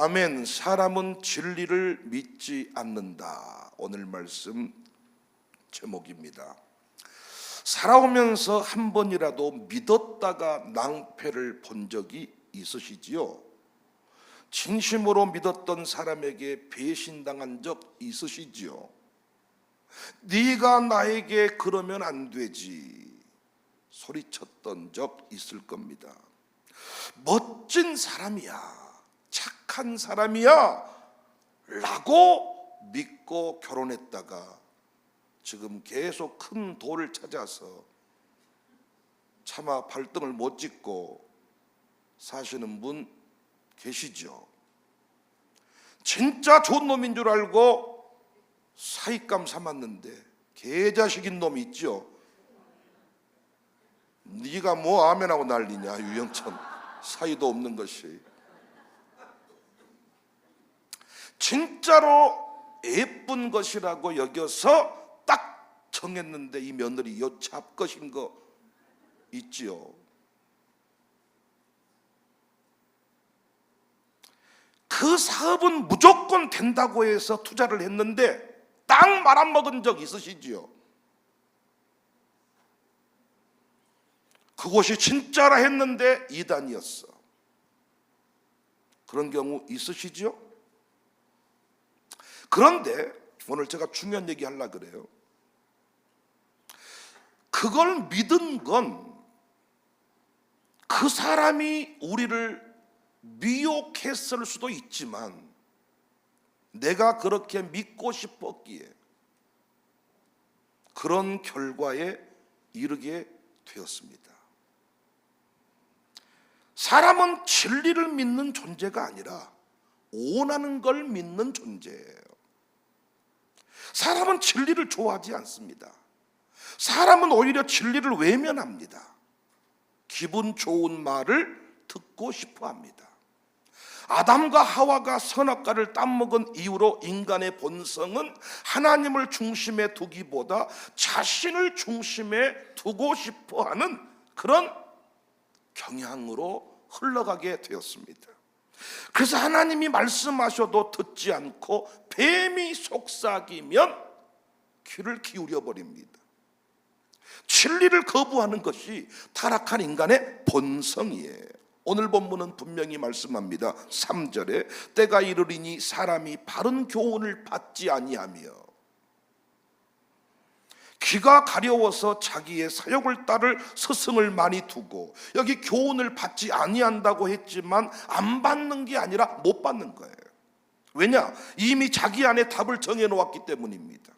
아멘. 사람은 진리를 믿지 않는다. 오늘 말씀 제목입니다. 살아오면서 한 번이라도 믿었다가 낭패를 본 적이 있으시지요? 진심으로 믿었던 사람에게 배신당한 적 있으시지요? 네가 나에게 그러면 안 되지 소리쳤던 적 있을 겁니다. 멋진 사람이야, 착한 사람이야 라고 믿고 결혼했다가 지금 계속 큰 돌을 찾아서 차마 발등을 못 찍고 사시는 분 계시죠? 진짜 좋은 놈인 줄 알고 사익감 삼았는데 개자식인 놈이 있죠? 네가 뭐 아멘하고 난리냐, 유영천. 사이도 없는 것이. 진짜로 예쁜 것이라고 여겨서 딱 정했는데 이 며느리 요 잡것인 거 있지요? 그 사업은 무조건 된다고 해서 투자를 했는데 딱 말아먹은 적 있으시지요? 그곳이 진짜라 했는데 이단이었어. 그런 경우 있으시죠? 그런데 오늘 제가 중요한 얘기 하려고 그래요. 그걸 믿은 건 그 사람이 우리를 미혹했을 수도 있지만 내가 그렇게 믿고 싶었기에 그런 결과에 이르게 되었습니다. 사람은 진리를 믿는 존재가 아니라 원하는 걸 믿는 존재예요. 사람은 진리를 좋아하지 않습니다. 사람은 오히려 진리를 외면합니다. 기분 좋은 말을 듣고 싶어 합니다. 아담과 하와가 선악과를 따먹은 이후로 인간의 본성은 하나님을 중심에 두기보다 자신을 중심에 두고 싶어 하는 그런 경향으로 흘러가게 되었습니다. 그래서 하나님이 말씀하셔도 듣지 않고 뱀이 속삭이면 귀를 기울여 버립니다. 진리를 거부하는 것이 타락한 인간의 본성이에요. 오늘 본문은 분명히 말씀합니다. 3절에 때가 이르리니 사람이 바른 교훈을 받지 아니하며 귀가 가려워서 자기의 사욕을 따를 스승을 많이 두고, 여기 교훈을 받지 아니한다고 했지만 안 받는 게 아니라 못 받는 거예요. 왜냐? 이미 자기 안에 답을 정해 놓았기 때문입니다.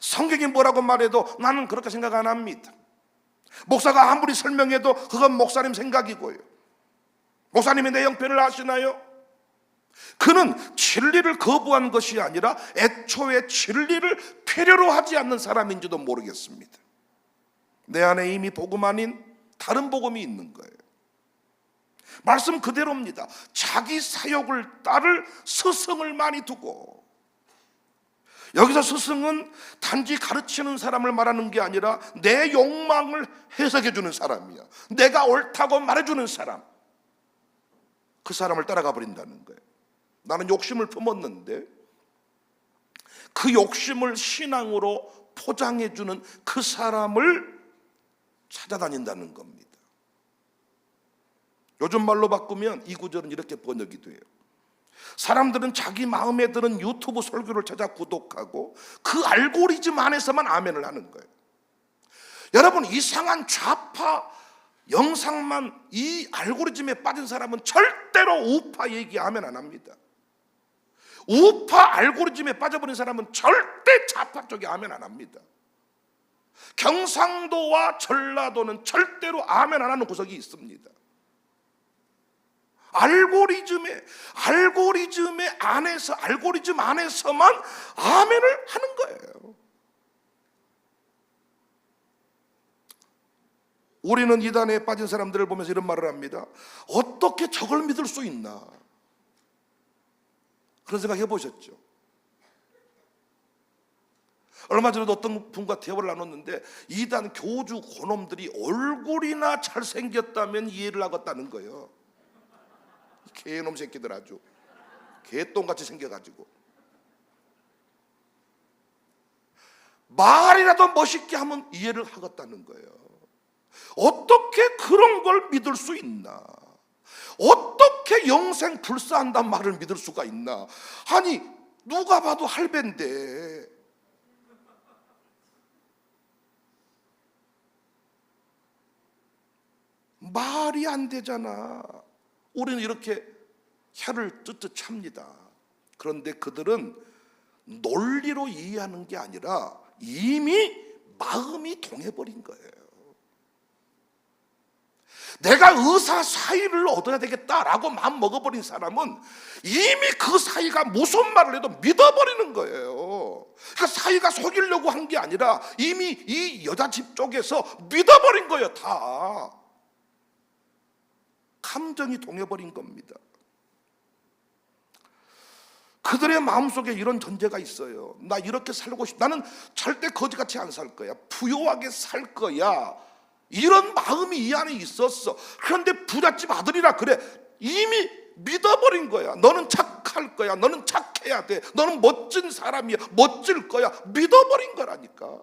성경이 뭐라고 말해도 나는 그렇게 생각 안 합니다. 목사가 아무리 설명해도 그건 목사님 생각이고요. 목사님이 내 형편을 아시나요? 그는 진리를 거부한 것이 아니라 애초에 진리를 필요로 하지 않는 사람인지도 모르겠습니다. 내 안에 이미 복음 아닌 다른 복음이 있는 거예요. 말씀 그대로입니다. 자기 사욕을 따를 스승을 많이 두고, 여기서 스승은 단지 가르치는 사람을 말하는 게 아니라 내 욕망을 해석해 주는 사람이야. 내가 옳다고 말해주는 사람, 그 사람을 따라가 버린다는 거예요. 나는 욕심을 품었는데 그 욕심을 신앙으로 포장해주는 그 사람을 찾아다닌다는 겁니다. 요즘 말로 바꾸면 이 구절은 이렇게 번역이 돼요. 사람들은 자기 마음에 드는 유튜브 설교를 찾아 구독하고 그 알고리즘 안에서만 아멘을 하는 거예요. 여러분, 이상한 좌파 영상만 이 알고리즘에 빠진 사람은 절대로 우파 얘기 아멘 안 합니다. 우파 알고리즘에 빠져버린 사람은 절대 좌파 쪽에 아멘 안 합니다. 경상도와 전라도는 절대로 아멘 안 하는 구석이 있습니다. 알고리즘 안에서만 아멘을 하는 거예요. 우리는 이단에 빠진 사람들을 보면서 이런 말을 합니다. 어떻게 저걸 믿을 수 있나? 그런 생각 해보셨죠? 얼마 전에도 어떤 분과 대화를 나눴는데 이단 교주 고놈들이 얼굴이나 잘생겼다면 이해를 하겠다는 거예요. 개놈 새끼들 아주. 개똥같이 생겨가지고. 말이라도 멋있게 하면 이해를 하겠다는 거예요. 어떻게 그런 걸 믿을 수 있나? 어떻게 영생 불사한다는 말을 믿을 수가 있나? 아니 누가 봐도 할배인데. 말이 안 되잖아. 우리는 이렇게 혀를 쯧쯧 찹니다. 그런데 그들은 논리로 이해하는 게 아니라 이미 마음이 동해버린 거예요. 내가 의사 사의를 얻어야 되겠다라고 마음 먹어버린 사람은 이미 그 사의가 무슨 말을 해도 믿어버리는 거예요. 그러니까 사의가 속이려고 한 게 아니라 이미 이 여자 집 쪽에서 믿어버린 거예요. 다 감정이 동해버린 겁니다. 그들의 마음속에 이런 전제가 있어요. 나 이렇게 살고 싶다. 나는 절대 거지같이 안 살 거야. 부유하게 살 거야. 이런 마음이 이 안에 있었어. 그런데 부잣집 아들이라 그래. 이미 믿어버린 거야. 너는 착할 거야. 너는 착해야 돼. 너는 멋진 사람이야. 멋질 거야. 믿어버린 거라니까.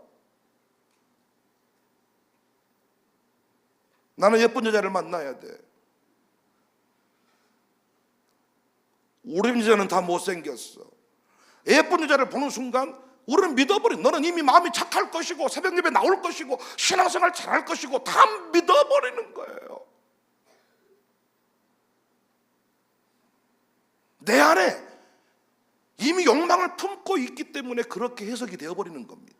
나는 예쁜 여자를 만나야 돼. 우리 여자는 다 못생겼어. 예쁜 여자를 보는 순간 우리는 믿어버린, 너는 이미 마음이 착할 것이고 새벽 예배 나올 것이고 신앙생활 잘할 것이고 다 믿어버리는 거예요. 내 안에 이미 욕망을 품고 있기 때문에 그렇게 해석이 되어버리는 겁니다.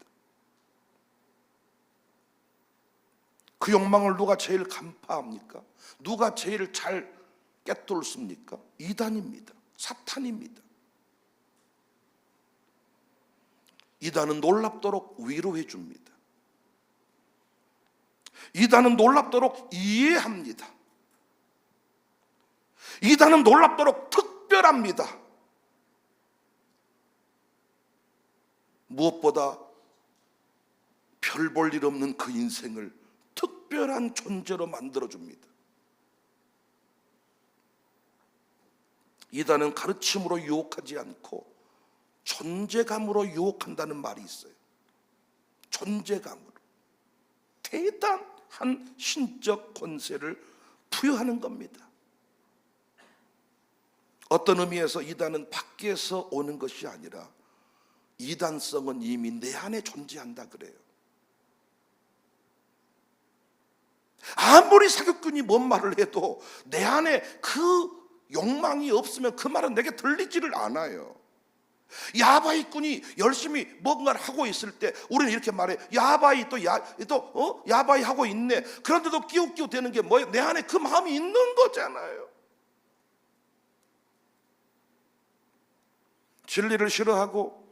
그 욕망을 누가 제일 간파합니까? 누가 제일 잘 꿰뚫습니까? 이단입니다. 사탄입니다. 이단은 놀랍도록 위로해 줍니다. 이단은 놀랍도록 이해합니다. 이단은 놀랍도록 특별합니다. 무엇보다 별 볼 일 없는 그 인생을 특별한 존재로 만들어줍니다. 이단은 가르침으로 유혹하지 않고 존재감으로 유혹한다는 말이 있어요. 존재감으로 대단한 신적 권세를 부여하는 겁니다. 어떤 의미에서 이단은 밖에서 오는 것이 아니라 이단성은 이미 내 안에 존재한다 그래요. 아무리 사기꾼이 뭔 말을 해도 내 안에 그 욕망이 없으면 그 말은 내게 들리지를 않아요. 야바이꾼이 열심히 뭔가를 하고 있을 때 우리는 이렇게 말해. 야바이 야바이 하고 있네. 그런데도 끼우끼우 되는 게 뭐예요? 내 안에 그 마음이 있는 거잖아요. 진리를 싫어하고,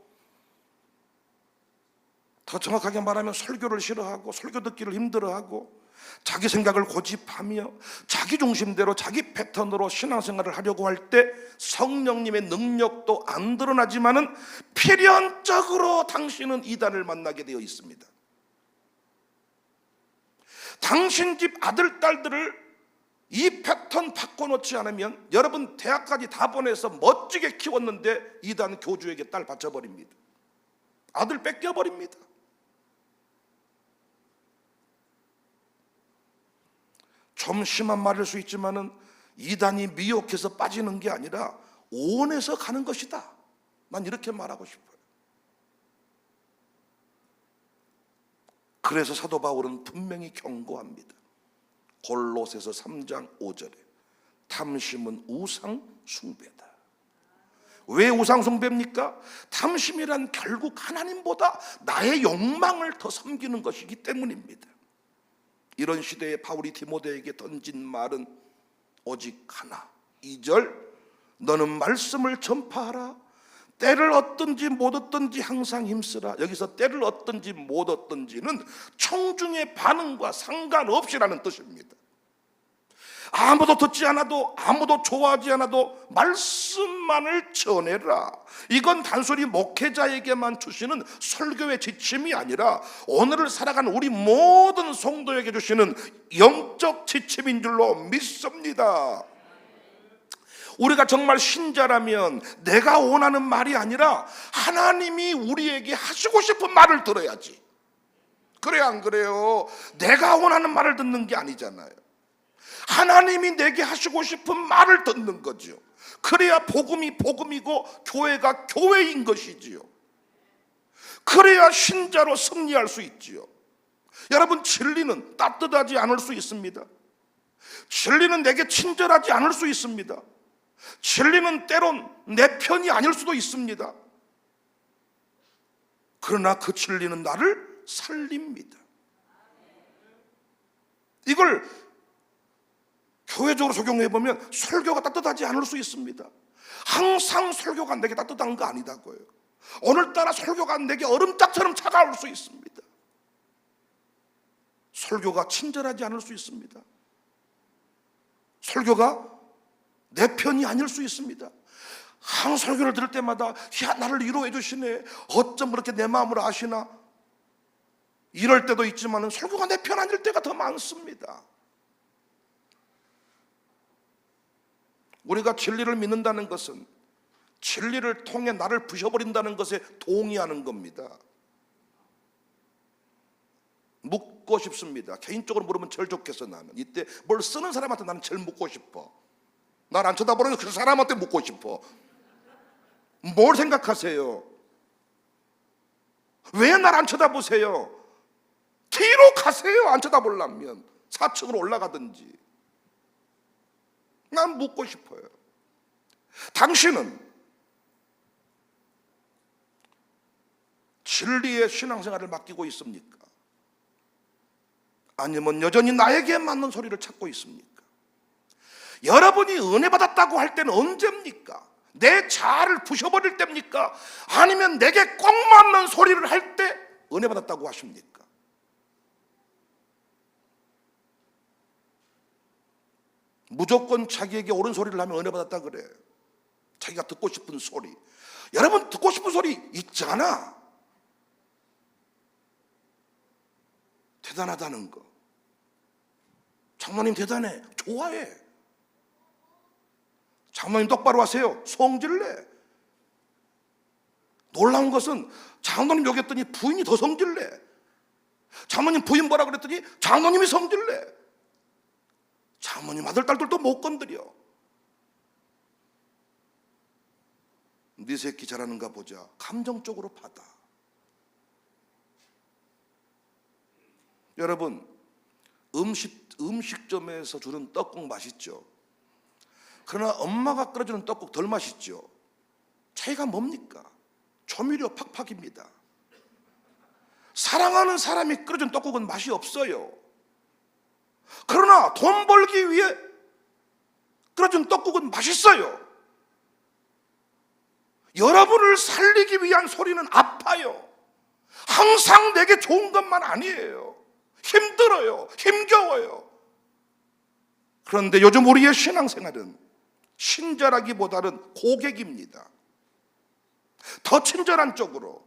더 정확하게 말하면 설교를 싫어하고 설교 듣기를 힘들어하고 자기 생각을 고집하며 자기 중심대로 자기 패턴으로 신앙생활을 하려고 할 때 성령님의 능력도 안 드러나지만은 필연적으로 당신은 이단을 만나게 되어 있습니다. 당신 집 아들, 딸들을 이 패턴 바꿔놓지 않으면 여러분 대학까지 다 보내서 멋지게 키웠는데 이단 교주에게 딸 바쳐버립니다. 아들 뺏겨버립니다. 좀 심한 말일 수 있지만은 이단이 미혹해서 빠지는 게 아니라 오온해서 가는 것이다. 난 이렇게 말하고 싶어요. 그래서 사도 바울은 분명히 경고합니다. 골로새서 3장 5절에 탐심은 우상 숭배다. 왜 우상 숭배입니까? 탐심이란 결국 하나님보다 나의 욕망을 더 섬기는 것이기 때문입니다. 이런 시대에 바울이 디모데에게 던진 말은 오직 하나, 2절, 너는 말씀을 전파하라. 때를 얻든지 못 얻든지 항상 힘쓰라. 여기서 때를 얻든지 못 얻든지는 청중의 반응과 상관없이라는 뜻입니다. 아무도 듣지 않아도, 아무도 좋아하지 않아도 말씀만을 전해라. 이건 단순히 목회자에게만 주시는 설교의 지침이 아니라 오늘을 살아가는 우리 모든 성도에게 주시는 영적 지침인 줄로 믿습니다. 우리가 정말 신자라면 내가 원하는 말이 아니라 하나님이 우리에게 하시고 싶은 말을 들어야지. 그래요, 안 그래요? 내가 원하는 말을 듣는 게 아니잖아요. 하나님이 내게 하시고 싶은 말을 듣는 거죠. 그래야 복음이 복음이고 교회가 교회인 것이지요. 그래야 신자로 승리할 수 있지요. 여러분, 진리는 따뜻하지 않을 수 있습니다. 진리는 내게 친절하지 않을 수 있습니다. 진리는 때론 내 편이 아닐 수도 있습니다. 그러나 그 진리는 나를 살립니다. 이걸 교회적으로 적용해보면 설교가 따뜻하지 않을 수 있습니다. 항상 설교가 내게 따뜻한 거 아니다고요. 오늘따라 설교가 내게 얼음짝처럼 차가울 수 있습니다. 설교가 친절하지 않을 수 있습니다. 설교가 내 편이 아닐 수 있습니다. 항상 설교를 들을 때마다 야, 나를 위로해 주시네, 어쩜 그렇게 내 마음을 아시나, 이럴 때도 있지만 설교가 내 편 아닐 때가 더 많습니다. 우리가 진리를 믿는다는 것은 진리를 통해 나를 부셔버린다는 것에 동의하는 겁니다. 묻고 싶습니다. 개인적으로 물으면 제일 좋겠어. 나는 이때 뭘 쓰는 사람한테 나는 제일 묻고 싶어. 날 안 쳐다보는 그 사람한테 묻고 싶어. 뭘 생각하세요? 왜 날 안 쳐다보세요? 뒤로 가세요. 안 쳐다보려면 4층으로 올라가든지. 난 묻고 싶어요. 당신은 진리의 신앙생활을 맡기고 있습니까? 아니면 여전히 나에게 맞는 소리를 찾고 있습니까? 여러분이 은혜 받았다고 할 때는 언제입니까? 내 자아를 부셔버릴 때입니까? 아니면 내게 꼭 맞는 소리를 할 때 은혜 받았다고 하십니까? 무조건 자기에게 옳은 소리를 하면 은혜 받았다 그래. 자기가 듣고 싶은 소리. 여러분, 듣고 싶은 소리 있잖아. 대단하다는 거. 장모님 대단해. 좋아해. 장모님 똑바로 하세요. 성질내. 놀라운 것은 장모님 욕했더니 부인이 더 성질내. 장모님 부인 뭐라 그랬더니 장모님이 성질내. 장모님 아들 딸들도 못 건드려. 네 새끼 잘하는가 보자. 감정적으로 받아. 여러분, 음식점에서 주는 떡국 맛있죠? 그러나 엄마가 끓여주는 떡국 덜 맛있죠? 차이가 뭡니까? 조미료 팍팍입니다. 사랑하는 사람이 끓여준 떡국은 맛이 없어요. 그러나 돈 벌기 위해 끓여준 떡국은 맛있어요. 여러분을 살리기 위한 소리는 아파요. 항상 내게 좋은 것만 아니에요. 힘들어요. 힘겨워요. 그런데 요즘 우리의 신앙생활은 친절하기보다는 고객입니다. 더 친절한 쪽으로,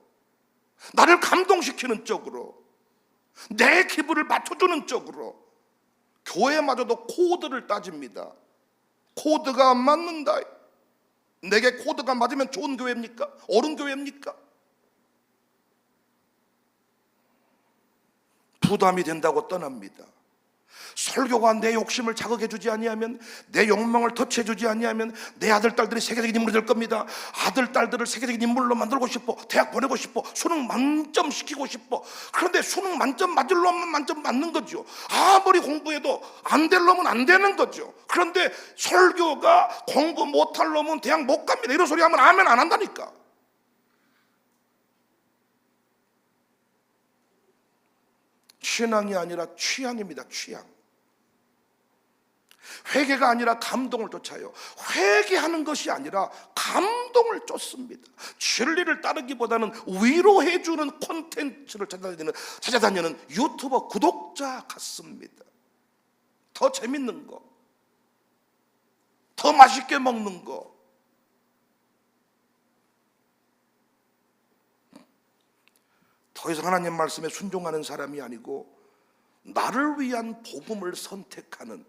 나를 감동시키는 쪽으로, 내 기분을 맞춰주는 쪽으로. 교회마저도 코드를 따집니다. 코드가 안 맞는다. 내게 코드가 맞으면 좋은 교회입니까? 옳은 교회입니까? 부담이 된다고 떠납니다. 설교가 내 욕심을 자극해 주지 아니하면, 내 욕망을 터치해 주지 아니하면 내 아들 딸들이 세계적인 인물이 될 겁니다. 아들 딸들을 세계적인 인물로 만들고 싶어. 대학 보내고 싶어. 수능 만점 시키고 싶어. 그런데 수능 만점 맞을 놈은 만점 맞는 거죠. 아무리 공부해도 안 될 놈은 안 되는 거죠. 그런데 설교가 공부 못할 놈은 대학 못 갑니다. 이런 소리 하면 아멘 안 한다니까. 신앙이 아니라 취향입니다. 취향. 회개가 아니라 감동을 쫓아요. 회개하는 것이 아니라 감동을 쫓습니다. 진리를 따르기보다는 위로해주는 콘텐츠를 찾아다니는 유튜버 구독자 같습니다. 더 재밌는 거, 더 맛있게 먹는 거. 더 이상 하나님 말씀에 순종하는 사람이 아니고 나를 위한 복음을 선택하는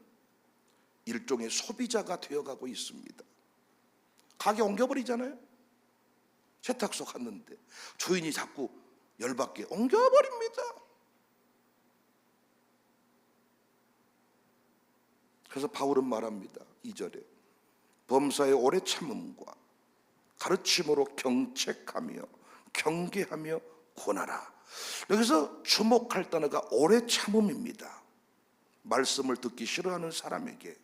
일종의 소비자가 되어가고 있습니다. 가게 옮겨버리잖아요. 세탁소 갔는데 주인이 자꾸 열받게 옮겨버립니다. 그래서 바울은 말합니다. 2절에 범사의 오래 참음과 가르침으로 경책하며 경계하며 권하라. 여기서 주목할 단어가 오래 참음입니다. 말씀을 듣기 싫어하는 사람에게,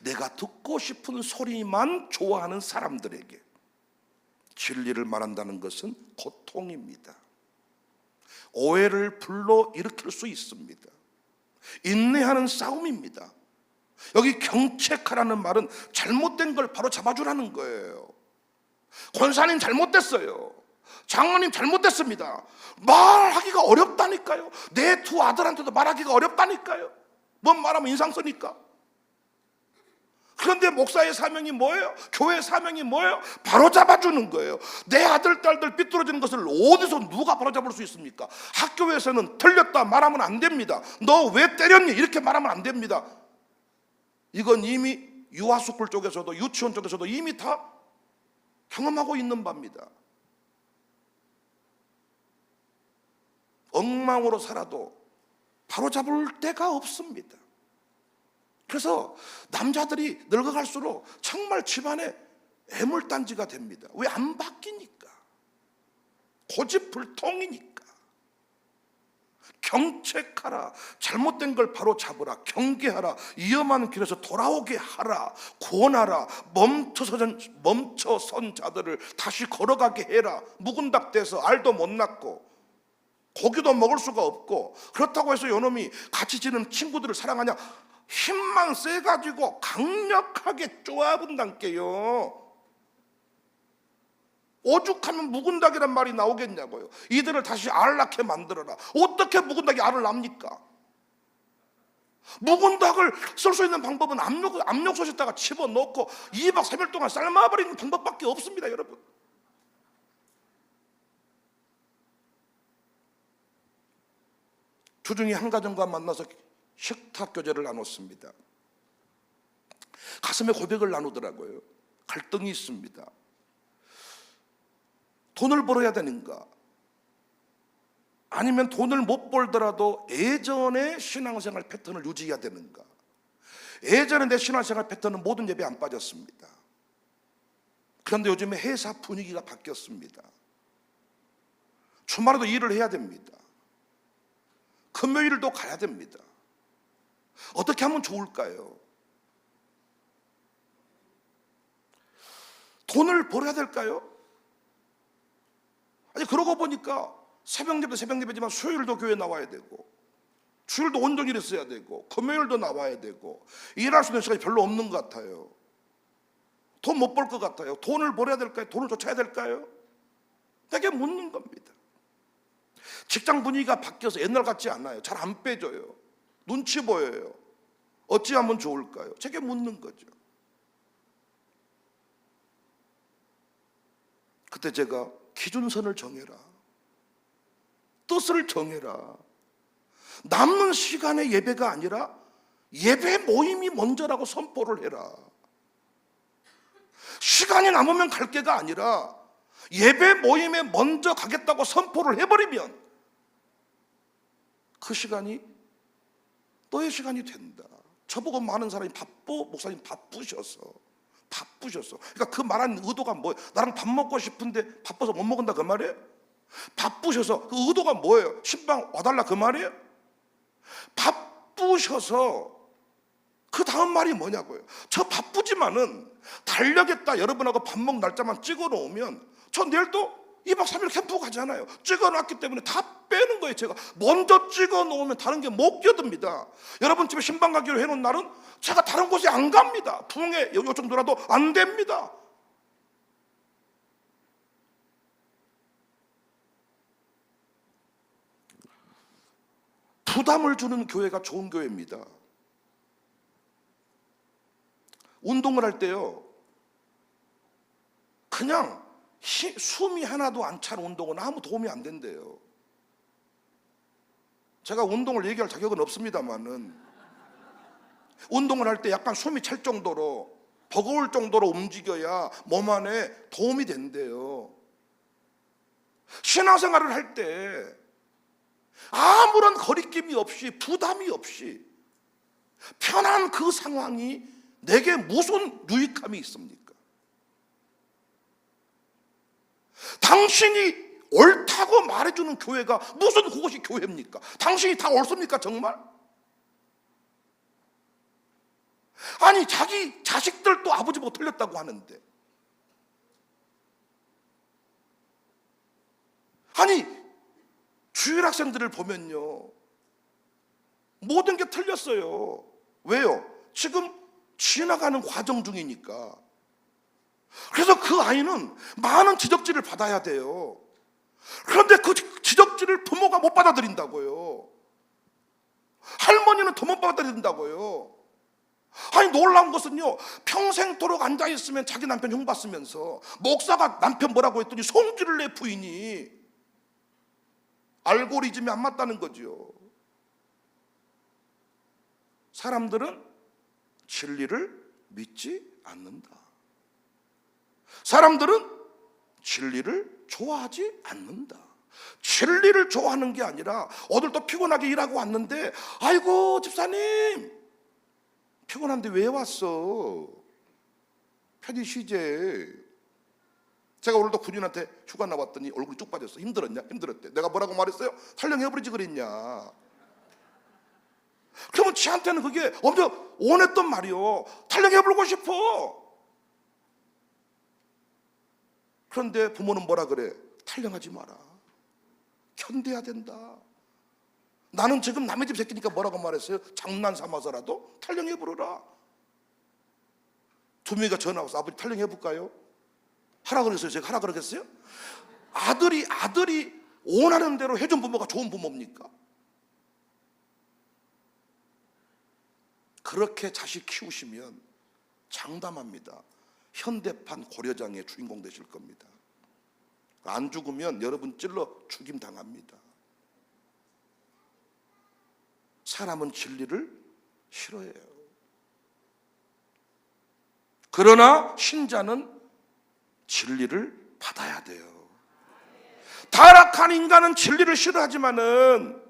내가 듣고 싶은 소리만 좋아하는 사람들에게 진리를 말한다는 것은 고통입니다. 오해를 불러일으킬 수 있습니다. 인내하는 싸움입니다. 여기 경책하라는 말은 잘못된 걸 바로 잡아주라는 거예요. 권사님 잘못됐어요. 장로님 잘못됐습니다. 말하기가 어렵다니까요. 내 두 아들한테도 말하기가 어렵다니까요. 뭔 말하면 인상 쓰니까. 그런데 목사의 사명이 뭐예요? 교회의 사명이 뭐예요? 바로잡아주는 거예요. 내 아들, 딸들 삐뚤어지는 것을 어디서 누가 바로잡을 수 있습니까? 학교에서는 틀렸다 말하면 안 됩니다. 너 왜 때렸니? 이렇게 말하면 안 됩니다. 이건 이미 유아스쿨 쪽에서도 유치원 쪽에서도 이미 다 경험하고 있는 바입니다. 엉망으로 살아도 바로잡을 데가 없습니다. 그래서 남자들이 늙어갈수록 정말 집안에 애물단지가 됩니다. 왜 안 바뀌니까? 고집불통이니까. 경책하라, 잘못된 걸 바로 잡으라, 경계하라, 위험한 길에서 돌아오게 하라, 권하라, 멈춰선 자들을 다시 걸어가게 해라. 묵은 닭 돼서 알도 못 낳고 고기도 먹을 수가 없고, 그렇다고 해서 요놈이 같이 지는 친구들을 사랑하냐? 힘만 세가지고 강력하게 쪼아본단께요. 오죽하면 묵은 닭이란 말이 나오겠냐고요. 이들을 다시 알 낳게 만들어라. 어떻게 묵은 닭이 알을 낳습니까? 묵은 닭을 쓸 수 있는 방법은 압력솥에다가 집어넣고 2박 3일 동안 삶아버리는 방법밖에 없습니다, 여러분. 주중에 한 가정과 만나서 식탁 교제를 나눴습니다. 가슴에 고백을 나누더라고요. 갈등이 있습니다. 돈을 벌어야 되는가? 아니면 돈을 못 벌더라도 예전의 신앙생활 패턴을 유지해야 되는가? 예전에 내 신앙생활 패턴은 모든 예배에 안 빠졌습니다. 그런데 요즘에 회사 분위기가 바뀌었습니다. 주말에도 일을 해야 됩니다. 금요일도 가야 됩니다. 어떻게 하면 좋을까요? 돈을 벌어야 될까요? 아니, 그러고 보니까 새벽예배도 새벽예배지만 수요일도 교회 나와야 되고, 주일도 온종일 있어야 되고, 금요일도 나와야 되고, 일할 수 있는 시간이 별로 없는 것 같아요. 돈 못 벌 것 같아요. 돈을 벌어야 될까요? 돈을 쫓아야 될까요? 되게 묻는 겁니다. 직장 분위기가 바뀌어서 옛날 같지 않아요. 잘 안 빼줘요. 눈치 보여요. 어찌하면 좋을까요? 제게 묻는 거죠. 그때 제가 기준선을 정해라, 뜻을 정해라, 남는 시간의 예배가 아니라 예배 모임이 먼저라고 선포를 해라. 시간이 남으면 갈 게가 아니라 예배 모임에 먼저 가겠다고 선포를 해버리면 그 시간이 너의 시간이 된다. 저보고 많은 사람이 목사님 바쁘셔서. 그러니까 그 말하는 의도가 뭐예요? 나랑 밥 먹고 싶은데 바빠서 못 먹는다 그 말이에요? 바쁘셔서 그 의도가 뭐예요? 신방 와달라 그 말이에요? 바쁘셔서 그 다음 말이 뭐냐고요? 저 바쁘지만은 달려겠다 여러분하고 밥 먹는 날짜만 찍어 놓으면 저 내일 또 2박 3일 캠프 가잖아요. 찍어놨기 때문에 다 빼는 거예요. 제가 먼저 찍어놓으면 다른 게 못 끼어듭니다. 여러분 집에 신방 가기로 해놓은 날은 제가 다른 곳에 안 갑니다. 부흥회 요청도라도 안 됩니다. 부담을 주는 교회가 좋은 교회입니다. 운동을 할 때요, 그냥 숨이 하나도 안 차는 운동은 아무 도움이 안 된대요. 제가 운동을 얘기할 자격은 없습니다만은 운동을 할 때 약간 숨이 찰 정도로 버거울 정도로 움직여야 몸 안에 도움이 된대요. 신앙생활을 할 때 아무런 거리낌이 없이 부담이 없이 편한 그 상황이 내게 무슨 유익함이 있습니까? 당신이 옳다고 말해주는 교회가 무슨 그것이 교회입니까? 당신이 다 옳습니까 정말? 아니 자기 자식들도 아버지 보고 틀렸다고 하는데, 아니 주일 학생들을 보면요 모든 게 틀렸어요. 왜요? 지금 지나가는 과정 중이니까. 그래서 그 아이는 많은 지적질을 받아야 돼요. 그런데 그 지적질을 부모가 못 받아들인다고요. 할머니는 더 못 받아들인다고요. 아니 놀라운 것은요, 평생도록 앉아있으면 자기 남편 흉봤으면서 목사가 남편 뭐라고 했더니 성질을 내 부인이. 알고리즘이 안 맞다는 거죠. 사람들은 진리를 믿지 않는다. 사람들은 진리를 좋아하지 않는다. 진리를 좋아하는 게 아니라 오늘 또 피곤하게 일하고 왔는데, 아이고 집사님 피곤한데 왜 왔어? 편히 쉬재. 제가 오늘도 군인한테 휴가 나왔더니 얼굴이 쭉 빠졌어. 힘들었냐? 힘들었대. 내가 뭐라고 말했어요? 탈령해버리지 그랬냐? 그러면 지한테는 그게 엄청 원했던 말이요. 탈령해버리고 싶어. 그런데 부모는 뭐라 그래? 탈령하지 마라. 견뎌야 된다. 나는 지금 남의 집 새끼니까 뭐라고 말했어요? 장난 삼아서라도 탈령해버려라. 두 명이가 전화 와서 아버지 탈령해볼까요? 하라 그랬어요? 제가 하라 그러겠어요? 아들이 원하는 대로 해준 부모가 좋은 부모입니까? 그렇게 자식 키우시면 장담합니다. 현대판 고려장의 주인공 되실 겁니다. 안 죽으면 여러분 찔러 죽임 당합니다. 사람은 진리를 싫어해요. 그러나 신자는 진리를 받아야 돼요. 타락한 인간은 진리를 싫어하지만은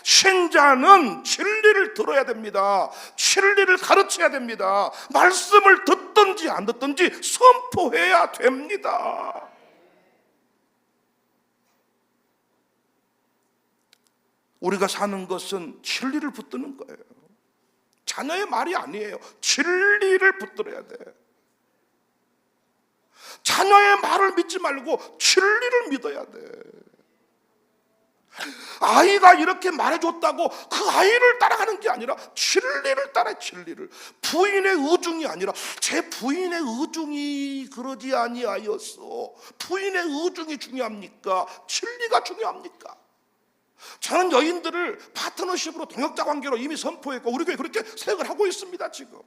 신자는 진리를 들어야 됩니다. 진리를 가르쳐야 됩니다. 말씀을 듣든지 안 듣든지 선포해야 됩니다. 우리가 사는 것은 진리를 붙드는 거예요. 자녀의 말이 아니에요. 진리를 붙들어야 돼. 자녀의 말을 믿지 말고 진리를 믿어야 돼. 아이가 이렇게 말해줬다고 그 아이를 따라가는 게 아니라 진리를 따라. 진리를. 부인의 의중이 아니라 제 부인의 의중이 그러지 아니하였어. 부인의 의중이 중요합니까? 진리가 중요합니까? 저는 여인들을 파트너십으로 동역자 관계로 이미 선포했고 우리 교회 그렇게 생각을 하고 있습니다 지금.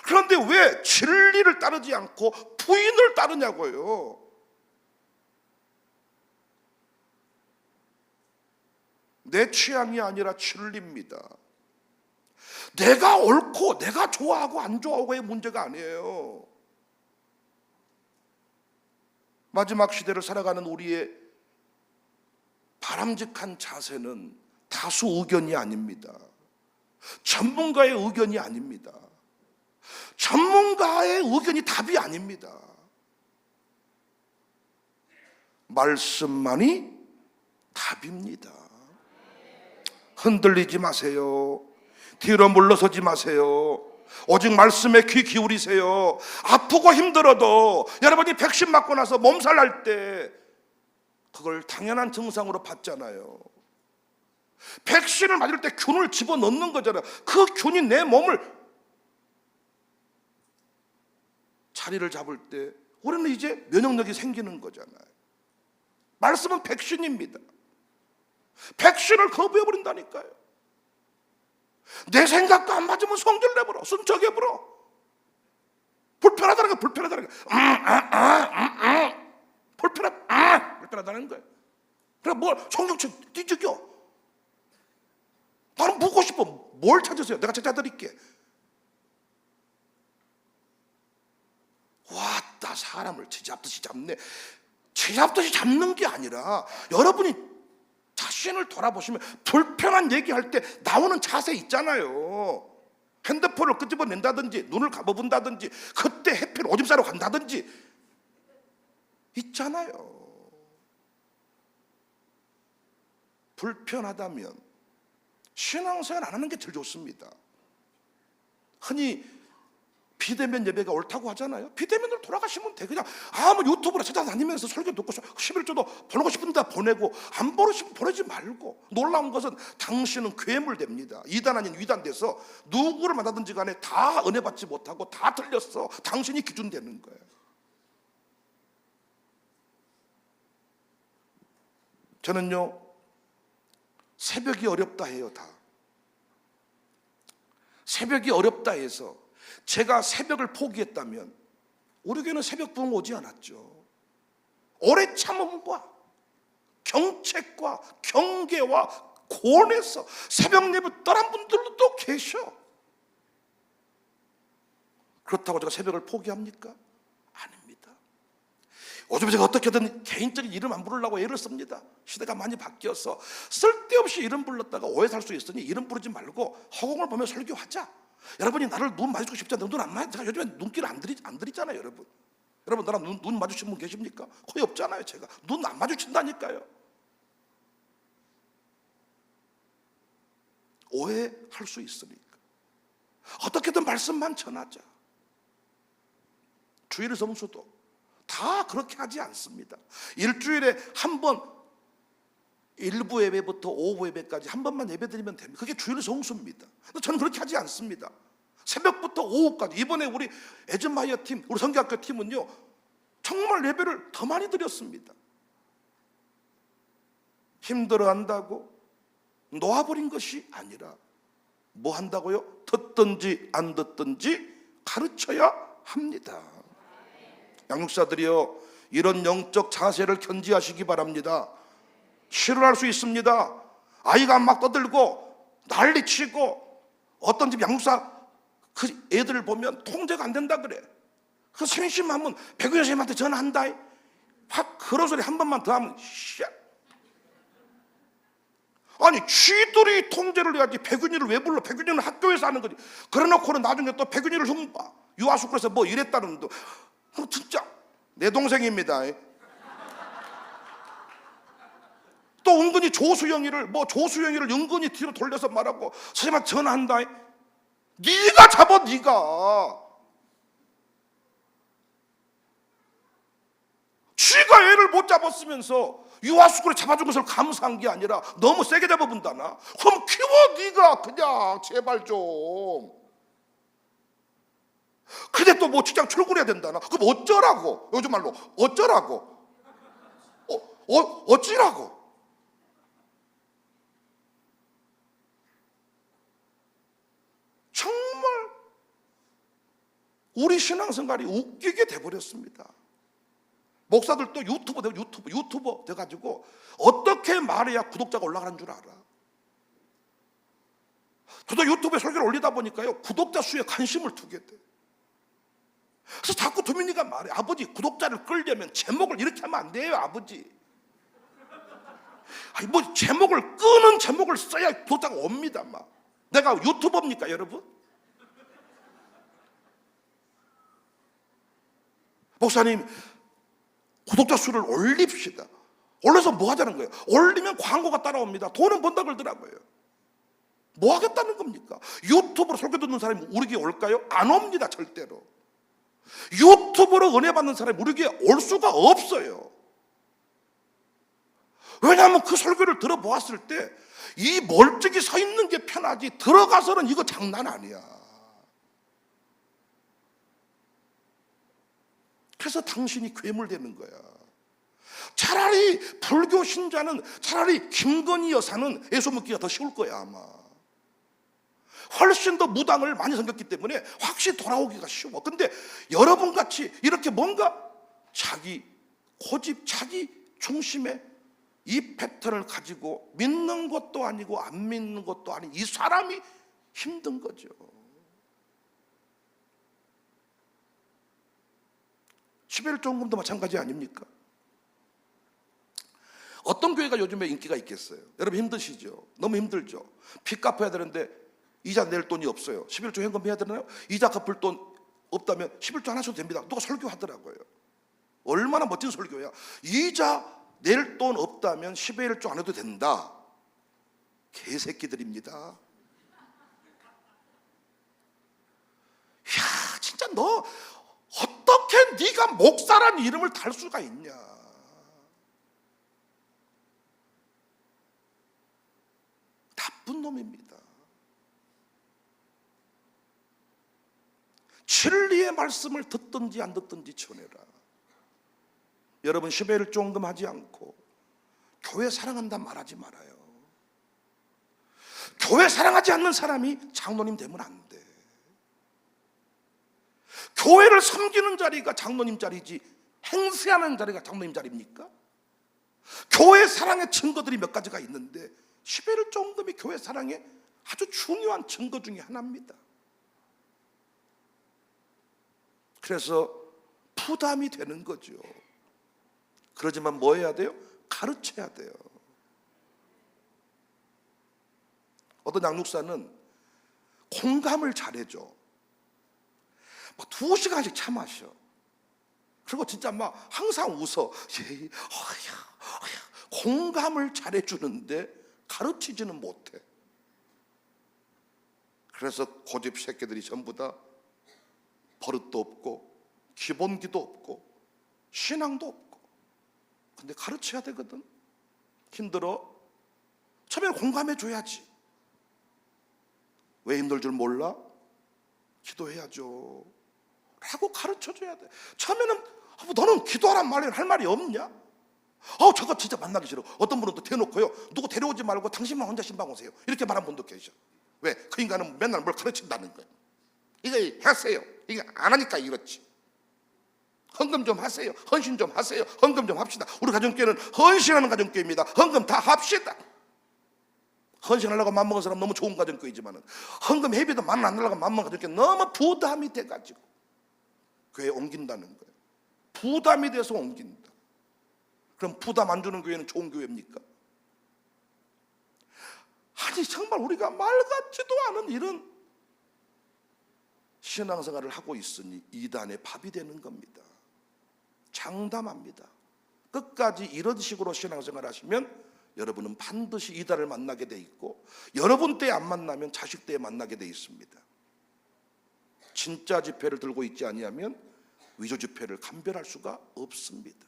그런데 왜 진리를 따르지 않고 부인을 따르냐고요. 내 취향이 아니라 진리입니다. 내가 옳고 내가 좋아하고 안 좋아하고의 문제가 아니에요. 마지막 시대를 살아가는 우리의 바람직한 자세는 다수 의견이 아닙니다. 전문가의 의견이 아닙니다. 전문가의 의견이 답이 아닙니다. 말씀만이 답입니다. 흔들리지 마세요. 뒤로 물러서지 마세요. 오직 말씀에 귀 기울이세요. 아프고 힘들어도 여러분이 백신 맞고 나서 몸살 날 때 그걸 당연한 증상으로 받잖아요. 백신을 맞을 때 균을 집어넣는 거잖아요. 그 균이 내 몸을 자리를 잡을 때 우리는 이제 면역력이 생기는 거잖아요. 말씀은 백신입니다. 백신을 거부해버린다니까요. 내 생각도 안 맞으면 성질 내버려. 순척 해버려. 불편하다는 거 불편하다는 거. 불편하다는 거예요. 그래 뭘 성경책 뒤죽여. 나는 묻고 싶어. 뭘 찾으세요? 내가 찾아드릴게. 왔다 사람을 쥐잡듯이 잡네. 쥐잡듯이 잡는 게 아니라 여러분이 자신을 돌아보시면 불편한 얘기할 때 나오는 자세 있잖아요. 핸드폰을 끄집어낸다든지 눈을 감아본다든지 그때 해필 오줌 싸러 간다든지 있잖아요. 불편하다면 신앙생활 안 하는 게 제일 좋습니다. 흔히 비대면 예배가 옳다고 하잖아요. 비대면으로 돌아가시면 돼. 그냥 아무 유튜브나 찾아다니면서 설교 듣고 11조도 보내고 싶은 데 보내고 안 보내고 싶으면 보내지 말고. 놀라운 것은 당신은 괴물됩니다. 이단 아닌 위단 돼서 누구를 만나든지 간에 다 은혜 받지 못하고 다 틀렸어. 당신이 기준 되는 거예요. 저는요 새벽이 어렵다 해요. 다 새벽이 어렵다 해서 제가 새벽을 포기했다면 우리 교회는 새벽 부흥 오지 않았죠. 오래 참음과 경책과 경계와 고원에서 새벽 예배 떠난 분들도 또 계셔. 그렇다고 제가 새벽을 포기합니까? 아닙니다. 요즘 제가 어떻게든 개인적인 이름 안 부르려고 애를 씁니다. 시대가 많이 바뀌어서 쓸데없이 이름 불렀다가 오해 살 수 있으니 이름 부르지 말고 허공을 보며 설교하자. 여러분이 나를 눈 마주치고 싶지 않는데 눈 안 마주. 제가 요즘에 눈길 안 들이잖아요. 여러분 나랑 눈 마주친 분 계십니까? 거의 없잖아요. 제가 눈 안 마주친다니까요. 오해할 수 있으니까 어떻게든 말씀만 전하자. 주일 성수도 다 그렇게 하지 않습니다. 일주일에 한 번 일부 예배부터 오후 예배까지 한 번만 예배드리면 됩니다. 그게 주일 성수입니다. 근데 저는 그렇게 하지 않습니다. 새벽부터 오후까지. 이번에 우리 에즈마이어 팀, 우리 성교학교 팀은요 정말 예배를 더 많이 드렸습니다. 힘들어한다고 놓아버린 것이 아니라 뭐 한다고요? 듣든지 안 듣든지 가르쳐야 합니다. 양육사들이요 이런 영적 자세를 견지하시기 바랍니다. 실현할 수 있습니다. 아이가 막 떠들고 난리치고 어떤 집 양육사 그 애들을 보면 통제가 안 된다 그래. 그 심심하면 백윤 선생님한테 전화한다. 확 그런 소리 한 번만 더 하면 씨. 아니 쥐들이 통제를 해야지 백윤이를 왜 불러? 백윤이는 학교에서 하는 거지. 그래놓고는 나중에 또 백윤이를 흉봐. 유아스쿨에서 뭐 이랬다는데 진짜 내 동생입니다. 또 은근히 조수영이를 은근히 뒤로 돌려서 말하고 선생님한테 전화한다. 네가 잡아 네가. 쥐가 애를 못 잡았으면서 유아스쿨에 잡아준 것을 감사한 게 아니라 너무 세게 잡아본다나? 그럼 키워 네가 그냥 제발 좀. 근데 또 뭐 직장 출근해야 된다나? 그럼 어쩌라고? 요즘 말로 어쩌라고? 어찌라고? 정말 우리 신앙생활이 웃기게 돼버렸습니다. 목사들도 유튜버 돼가지고 어떻게 말해야 구독자가 올라가는 줄 알아. 저도 유튜브에 설교를 올리다 보니까요 구독자 수에 관심을 두게 돼. 그래서 자꾸 도민이가 말해. 아버지 구독자를 끌려면 제목을 이렇게 하면 안 돼요 아버지. 아니 뭐 제목을 끄는 제목을 써야 구독자가 옵니다. 막 내가 유튜버입니까 여러분? 목사님 구독자 수를 올립시다. 올려서 뭐 하자는 거예요? 올리면 광고가 따라옵니다. 돈은 번다 그러더라고요. 뭐 하겠다는 겁니까? 유튜브로 설교 듣는 사람이 우리 교회 올까요? 안 옵니다 절대로. 유튜브로 은혜 받는 사람이 우리 교회 올 수가 없어요. 왜냐하면 그 설교를 들어보았을 때 이 멀찍이 서 있는 게 편하지 들어가서는 이거 장난 아니야. 그래서 당신이 괴물되는 거야. 차라리 불교 신자는 차라리 김건희 여사는 예수 믿기가 더 쉬울 거야 아마. 훨씬 더 무당을 많이 섬겼기 때문에 확실히 돌아오기가 쉬워. 근데 여러분같이 이렇게 뭔가 자기 고집, 자기 중심의 이 패턴을 가지고 믿는 것도 아니고 안 믿는 것도 아닌 이 사람이 힘든 거죠. 11조 헌금도 마찬가지 아닙니까? 어떤 교회가 요즘에 인기가 있겠어요? 여러분 힘드시죠? 너무 힘들죠? 빚 갚아야 되는데 이자 낼 돈이 없어요. 11조 현금 해야 되나요? 이자 갚을 돈 없다면 11조 안 하셔도 됩니다. 누가 설교하더라고요. 얼마나 멋진 설교야. 이자 낼 돈 없다면 11조 안 해도 된다. 개새끼들입니다. 야, 진짜 너 어떻게 네가 목사란 이름을 달 수가 있냐. 나쁜 놈입니다. 진리의 말씀을 듣든지 안 듣든지 전해라. 여러분 11조 헌금하지 않고 교회 사랑한다 말하지 말아요. 교회 사랑하지 않는 사람이 장로님 되면 안 돼. 교회를 섬기는 자리가 장로님 자리지 행세하는 자리가 장로님 자리입니까? 교회 사랑의 증거들이 몇 가지가 있는데 11조 헌금이 교회 사랑의 아주 중요한 증거 중에 하나입니다. 그래서 부담이 되는 거죠. 그러지만 뭐 해야 돼요? 가르쳐야 돼요. 어떤 양육사는 공감을 잘해줘. 막 2시간씩 차 마셔. 그리고 진짜 막 항상 웃어. 공감을 잘해주는데 가르치지는 못해. 그래서 고집 새끼들이 전부 다 버릇도 없고 기본기도 없고 신앙도 없고. 근데 가르쳐야 되거든. 힘들어. 처음에 공감해 줘야지. 왜 힘들 줄 몰라? 기도해야죠 라고 가르쳐줘야 돼. 처음에는 너는 기도하란 말이 할 말이 없냐? 저거 진짜 만나기 싫어. 어떤 분은 또 대놓고요, 누구 데려오지 말고 당신만 혼자 신방 오세요, 이렇게 말한 분도 계셔. 왜? 그 인간은 맨날 뭘 가르친다는 거예요. 이거 하세요. 이거 안 하니까 이렇지. 헌금 좀 하세요. 헌신 좀 하세요. 헌금 좀 합시다. 우리 가정교회는 헌신하는 가정교회입니다. 헌금 다 합시다. 헌신하려고 맘먹은 사람 너무 좋은 가정교회지만 헌금 회비도 만 안 내려고 맘먹은 가정교회 너무 부담이 돼가지고 교회에 옮긴다는 거예요. 부담이 돼서 옮긴다. 그럼 부담 안 주는 교회는 좋은 교회입니까? 아니 정말 우리가 말 같지도 않은 이런 신앙생활을 하고 있으니 이단의 밥이 되는 겁니다. 장담합니다. 끝까지 이런 식으로 신앙생활 하시면 여러분은 반드시 이단을 만나게 돼 있고, 여러분 때에 안 만나면 자식 때에 만나게 돼 있습니다. 진짜 지폐를 들고 있지 아니하면 위조 지폐를 감별할 수가 없습니다.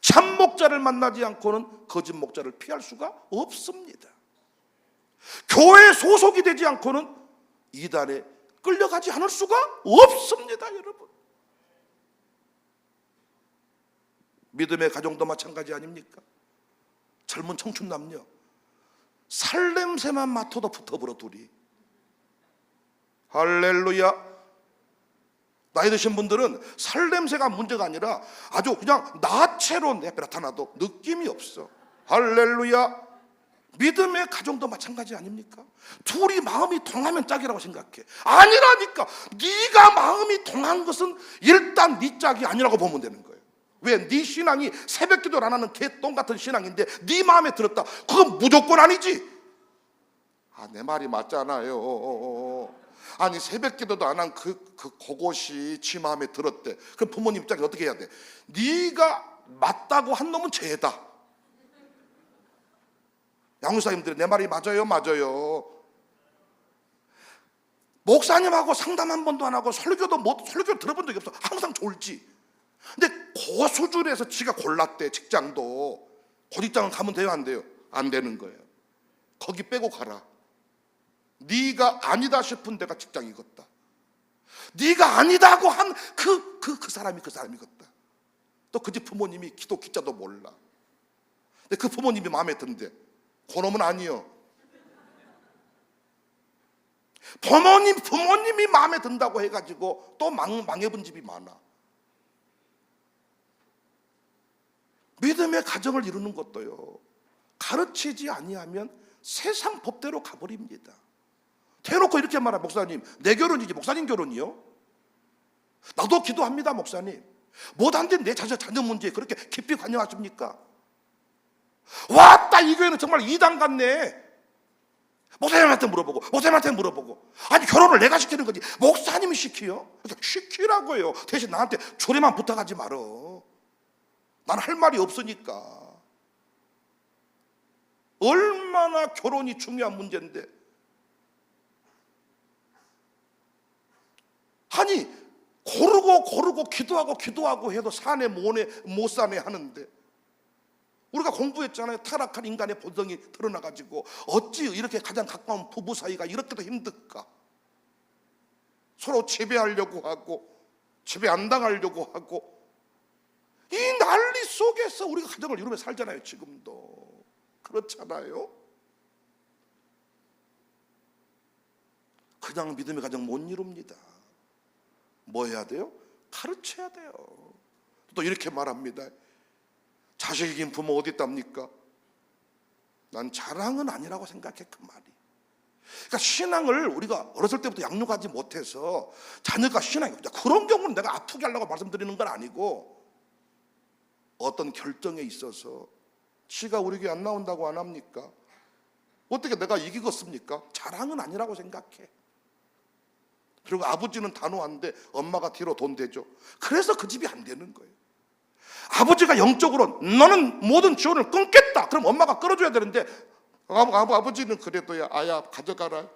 참 목자를 만나지 않고는 거짓 목자를 피할 수가 없습니다. 교회 소속이 되지 않고는 이단에 끌려가지 않을 수가 없습니다. 여러분, 믿음의 가정도 마찬가지 아닙니까? 젊은 청춘 남녀 살냄새만 맡아도 붙어버려 둘이. 할렐루야. 나이 드신 분들은 살냄새가 문제가 아니라 아주 그냥 나체로 나타나도 느낌이 없어. 할렐루야. 믿음의 가정도 마찬가지 아닙니까? 둘이 마음이 통하면 짝이라고 생각해. 아니라니까. 네가 마음이 통한 것은 일단 네 짝이 아니라고 보면 되는 거예요. 왜? 네 신앙이 새벽기도를 안 하는 개똥 같은 신앙인데 네 마음에 들었다, 그건 무조건 아니지. 내 말이 맞잖아요. 아니 새벽기도도 안 한 그것이 지 마음에 들었대. 그럼 부모님 입장에 어떻게 해야 돼? 네가 맞다고 한 놈은 죄다. 양육사님들이 내 말이 맞아요, 맞아요. 목사님하고 상담 한 번도 안 하고 설교를 들어본 적이 없어. 항상 졸지. 근데 그 수준에서 지가 골랐대. 직장도. 그 직장은 가면 돼요, 안 돼요? 안 되는 거예요. 거기 빼고 가라. 네가 아니다 싶은 데가 직장이겠다. 네가 아니다고 한 그 사람이 겠다. 또 그 집 부모님이 기도 기자도 몰라. 근데 그 부모님이 마음에 든대. 그놈은 아니요. 부모님이 마음에 든다고 해가지고 또 망해본 집이 많아. 믿음의 가정을 이루는 것도요, 가르치지 아니하면 세상 법대로 가버립니다. 대놓고 이렇게 말해. 목사님 내 결혼이지 목사님 결혼이요? 나도 기도합니다 목사님. 못한 내 자녀 문제에 그렇게 깊이 관여하십니까? 왔다, 이 교회는 정말 이단 같네. 목사님한테 물어보고 아니 결혼을 내가 시키는 거지 목사님이 시키요? 시키라고요. 대신 나한테 조례만 부탁하지 말어. 난 할 말이 없으니까. 얼마나 결혼이 중요한 문제인데. 아니 고르고 기도하고 해도 사내 못 사내 하는데, 우리가 공부했잖아요. 타락한 인간의 본성이 드러나가지고 어찌 이렇게 가장 가까운 부부 사이가 이렇게도 힘들까? 서로 지배하려고 하고 지배 안 당하려고 하고, 이 난리 속에서 우리가 가정을 이루며 살잖아요. 지금도 그렇잖아요. 그냥 믿음의 가정 못 이룹니다. 뭐 해야 돼요? 가르쳐야 돼요. 또 이렇게 말합니다. 자식 이긴 부모 어디 있답니까? 난 자랑은 아니라고 생각해. 그 말이. 그러니까 신앙을 우리가 어렸을 때부터 양육하지 못해서 자녀가 신앙이, 그런 경우는 내가 아프게 하려고 말씀드리는 건 아니고, 어떤 결정에 있어서 지가 우리 교회 안 나온다고 안 합니까? 어떻게 내가 이기겠습니까? 자랑은 아니라고 생각해. 그리고 아버지는 단호한데 엄마가 뒤로 돈 대죠. 그래서 그 집이 안 되는 거예요. 아버지가 영적으로 너는 모든 지원을 끊겠다. 그럼 엄마가 끌어줘야 되는데 아버지는 그래도 아야 가져가라.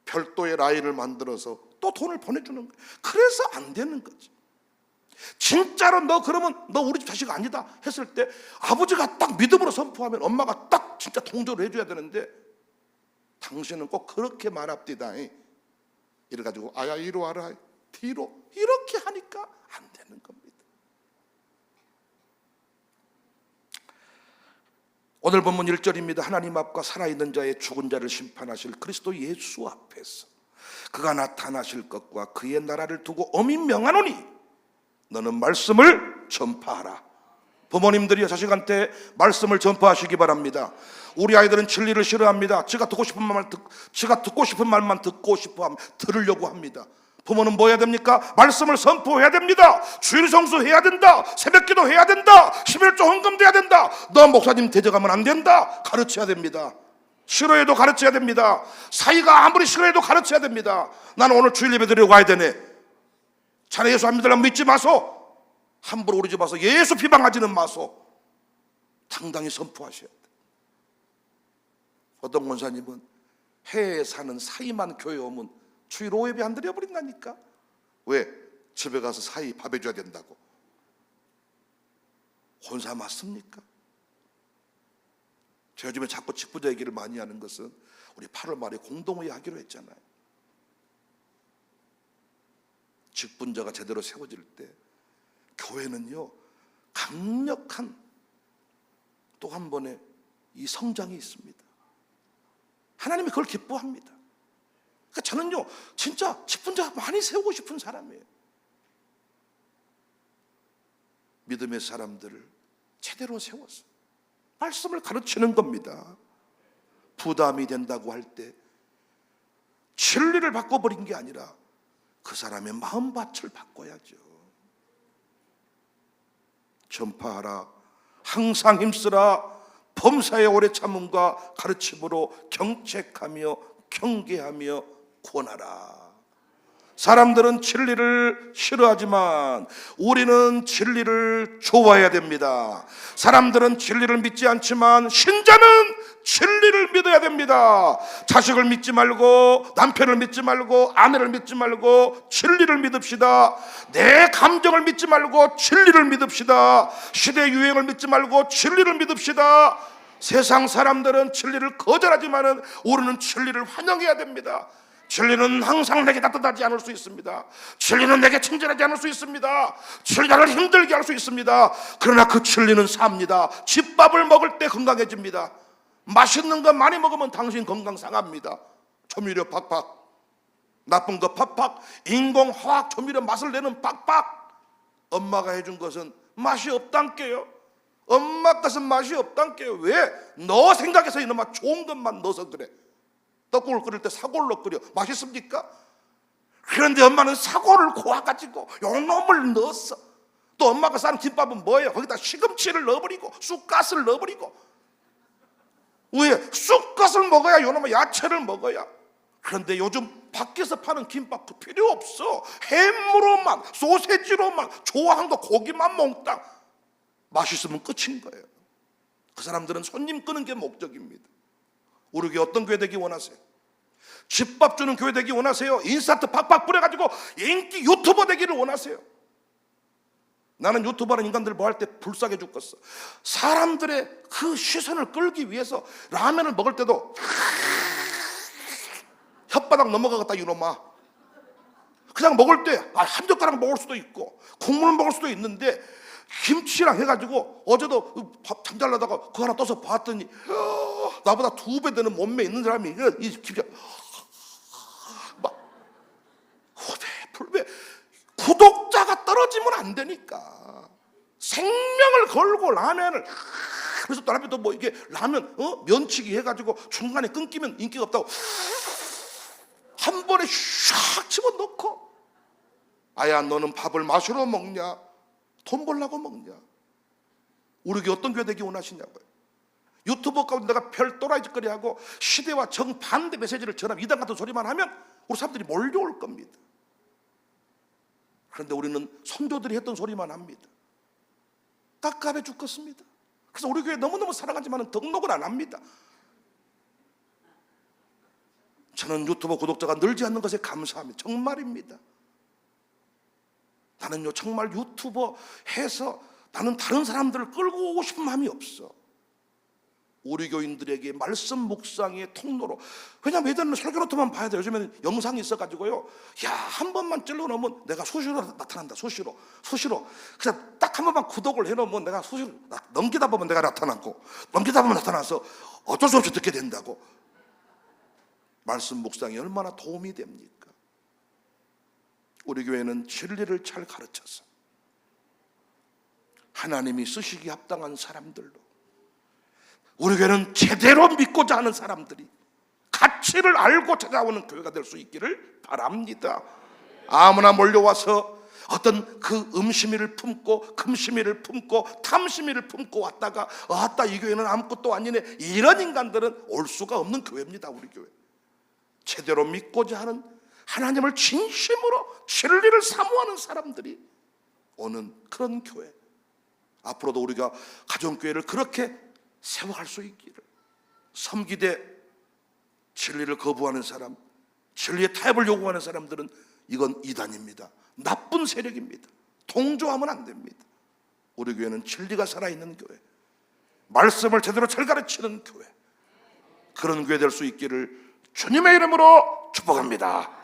별도의 라인을 만들어서 또 돈을 보내주는 거예요. 그래서 안 되는 거지. 진짜로 너 그러면 너 우리 집 자식 아니다 했을 때 아버지가 딱 믿음으로 선포하면 엄마가 딱 진짜 동조를 해줘야 되는데, 당신은 꼭 그렇게 말합디다. 이래가지고 아야 이리 와라 뒤로 이렇게 하니까 안 되는 겁니다. 오늘 본문 1절입니다. 하나님 앞과 살아있는 자의 죽은 자를 심판하실 그리스도 예수 앞에서 그가 나타나실 것과 그의 나라를 두고 엄히 명하노니 너는 말씀을 전파하라. 부모님들이 자식한테 말씀을 전파하시기 바랍니다. 우리 아이들은 진리를 싫어합니다. 지가 듣고 싶은 말만 듣고 싶어 들으려고 합니다. 부모는 뭐 해야 됩니까? 말씀을 선포해야 됩니다. 주일 성수해야 된다. 새벽기도 해야 된다. 11조 헌금돼야 된다. 너 목사님 대적하면 안 된다. 가르쳐야 됩니다. 싫어해도 가르쳐야 됩니다. 사이가 아무리 싫어해도 가르쳐야 됩니다. 나는 오늘 주일 예배 드리러 가야 되네. 자네 예수 안 믿으려면 믿지 마소. 함부로 우리 집 와서 예수 비방하지는 마소. 당당히 선포하셔야 돼. 어떤 권사님은 해외에 사는 사이만 교회 오면 주일 5예배 안 드려버린다니까. 왜? 집에 가서 사이 밥 해줘야 된다고. 권사 맞습니까? 제가 요즘에 자꾸 직분자 얘기를 많이 하는 것은 우리 8월 말에 공동회의 하기로 했잖아요. 직분자가 제대로 세워질 때 교회는요 강력한 또 한 번의 이 성장이 있습니다. 하나님이 그걸 기뻐합니다. 그러니까 저는요 진짜 직분자 많이 세우고 싶은 사람이에요. 믿음의 사람들을 제대로 세워서 말씀을 가르치는 겁니다. 부담이 된다고 할 때 진리를 바꿔버린 게 아니라 그 사람의 마음밭을 바꿔야죠. 전파하라. 항상 힘쓰라. 범사의 오래 참음과 가르침으로 경책하며 경계하며 권하라. 사람들은 진리를 싫어하지만 우리는 진리를 좋아해야 됩니다. 사람들은 진리를 믿지 않지만 신자는 진리를 믿어야 됩니다. 자식을 믿지 말고 남편을 믿지 말고 아내를 믿지 말고 진리를 믿읍시다. 내 감정을 믿지 말고 진리를 믿읍시다. 시대 유행을 믿지 말고 진리를 믿읍시다. 세상 사람들은 진리를 거절하지만 우리는 진리를 환영해야 됩니다. 진리는 항상 내게 따뜻하지 않을 수 있습니다. 진리는 내게 친절하지 않을 수 있습니다. 진리를 힘들게 할 수 있습니다. 그러나 그 진리는 삽니다. 집밥을 먹을 때 건강해집니다. 맛있는 거 많이 먹으면 당신 건강 상합니다. 조미료 팍팍, 나쁜 거 팍팍, 인공 화학 조미료 맛을 내는 팍팍. 엄마가 해준 것은 맛이 없단께요. 엄마 것은 맛이 없단께요. 왜? 너 생각해서 이놈아 좋은 것만 넣어서 그래. 떡국을 끓일 때 사골로 끓여. 맛있습니까? 그런데 엄마는 사골을 고아가지고 요놈을 넣었어. 또 엄마가 싸는 김밥은 뭐예요? 거기다 시금치를 넣어버리고 쑥갓을 넣어버리고. 왜? 쑥갓을 먹어야 요놈의 야채를 먹어야. 그런데 요즘 밖에서 파는 김밥 그 필요 없어. 햄으로만, 소세지로만, 좋아하는 거 고기만 몽땅 맛있으면 끝인 거예요. 그 사람들은 손님 끄는 게 목적입니다. 우리 교회 어떤 교회 되기 원하세요? 집밥 주는 교회 되기 원하세요? 인사트 팍팍 뿌려가지고 인기 유튜버 되기를 원하세요? 나는 유튜버라는 인간들 뭐 할 때 불쌍해 죽겠어. 사람들의 그 시선을 끌기 위해서 라면을 먹을 때도 혓바닥 넘어가겠다 이놈아. 그냥 먹을 때 한 젓가락 먹을 수도 있고 국물 먹을 수도 있는데 김치랑 해가지고 어제도 밥 잠잘라다가 그거 하나 떠서 봤더니 나보다 2배 되는 몸매 있는 사람이 이 김치 막 후배 불배. 구독자가 떨어지면 안 되니까 생명을 걸고 라면을. 그래서 또 라면도 뭐 이게 라면 면치기 해가지고 중간에 끊기면 인기가 없다고 한 번에 샥 집어넣고, 아야 너는 밥을 마시러 먹냐 돈 벌려고 먹냐. 우리 교회 어떤 교회 되기 원하시냐고요. 유튜버 가운데 내가 별 또라이 짓거리 하고 시대와 정반대 메시지를 전하면 이단 같은 소리만 하면 우리 사람들이 몰려올 겁니다. 그런데 우리는 성도들이 했던 소리만 합니다. 깝깝해 죽겠습니다. 그래서 우리 교회 너무너무 사랑하지만 등록을 안 합니다. 저는 유튜버 구독자가 늘지 않는 것에 감사합니다. 정말입니다. 나는요 정말 유튜버 해서 나는 다른 사람들을 끌고 오고 싶은 마음이 없어. 우리 교인들에게 말씀 묵상의 통로로. 왜냐하면 예전에는 설교노트만 봐야 돼. 요즘에는 영상이 있어가지고요, 야 한 번만 찔러놓으면 내가 수시로 나타난다. 수시로 그냥 딱 한 번만 구독을 해놓으면 내가 수시로 넘기다 보면 내가 나타나고 넘기다 보면 나타나서 어쩔 수 없이 듣게 된다고. 말씀 묵상이 얼마나 도움이 됩니까? 우리 교회는 진리를 잘 가르쳐서 하나님이 쓰시기 합당한 사람들로, 우리 교회는 제대로 믿고자 하는 사람들이 가치를 알고 찾아오는 교회가 될 수 있기를 바랍니다. 아무나 몰려와서 어떤 그 음심이를 품고 금심이를 품고 탐심이를 품고 왔다가 아따 이 교회는 아무것도 아니네, 이런 인간들은 올 수가 없는 교회입니다. 우리 교회 제대로 믿고자 하는, 하나님을 진심으로 진리를 사모하는 사람들이 오는 그런 교회. 앞으로도 우리가 가정교회를 그렇게 세워갈 수 있기를. 섬기되 진리를 거부하는 사람, 진리의 타협을 요구하는 사람들은 이건 이단입니다. 나쁜 세력입니다. 동조하면 안 됩니다. 우리 교회는 진리가 살아있는 교회, 말씀을 제대로 잘 가르치는 교회, 그런 교회 될 수 있기를 주님의 이름으로 축복합니다.